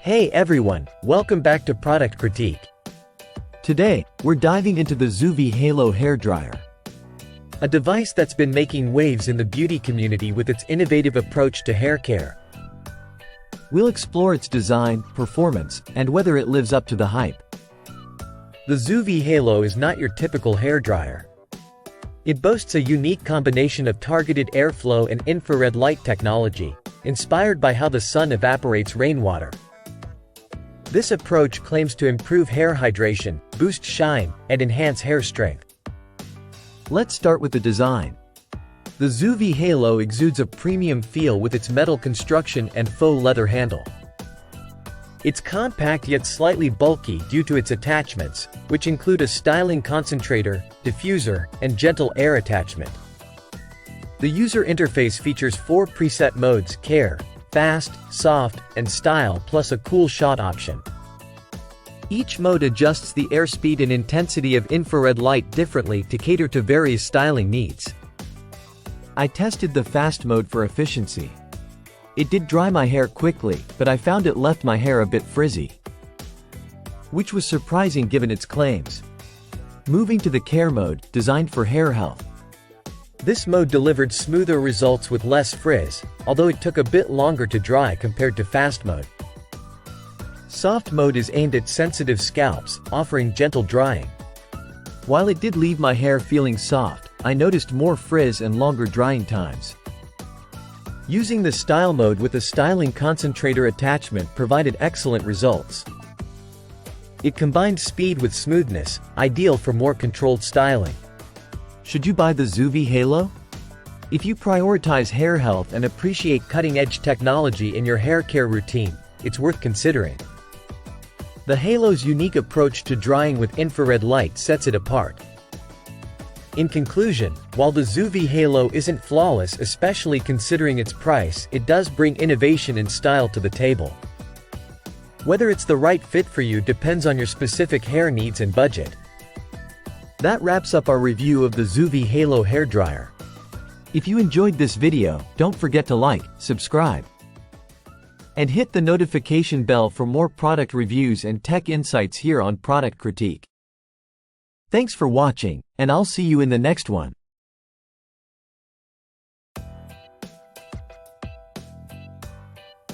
Hey everyone, welcome back to Product Critique. Today, we're diving into the Zuvi Halo Hair Dryer. A device that's been making waves in the beauty community with its innovative approach to hair care. We'll explore its design, performance, and whether it lives up to the hype. The Zuvi Halo is not your typical hair dryer. It boasts a unique combination of targeted airflow and infrared light technology, inspired by how the sun evaporates rainwater. This approach claims to improve hair hydration, boost shine, and enhance hair strength. Let's start with the design. The Zuvi Halo exudes a premium feel with its metal construction and faux leather handle. It's compact yet slightly bulky due to its attachments, which include a styling concentrator, diffuser, and gentle air attachment. The user interface features 4 preset modes: care, fast, soft, and style, plus a cool shot option. Each mode adjusts the airspeed and intensity of infrared light differently to cater to various styling needs. I tested the fast mode for efficiency. It did dry my hair quickly, but I found it left my hair a bit frizzy, which was surprising given its claims. Moving to the care mode, designed for hair health. This mode delivered smoother results with less frizz, although it took a bit longer to dry compared to fast mode. Soft mode is aimed at sensitive scalps, offering gentle drying. While it did leave my hair feeling soft, I noticed more frizz and longer drying times. Using the style mode with a styling concentrator attachment provided excellent results. It combined speed with smoothness, ideal for more controlled styling. Should you buy the Zuvi Halo? If you prioritize hair health and appreciate cutting-edge technology in your hair care routine, it's worth considering. The Halo's unique approach to drying with infrared light sets it apart. In conclusion, while the Zuvi Halo isn't flawless, especially considering its price, it does bring innovation and style to the table. Whether it's the right fit for you depends on your specific hair needs and budget. That wraps up our review of the Zuvi Halo Hair Dryer. If you enjoyed this video, don't forget to like, subscribe, and hit the notification bell for more product reviews and tech insights here on Product Critique. Thanks for watching, and I'll see you in the next one.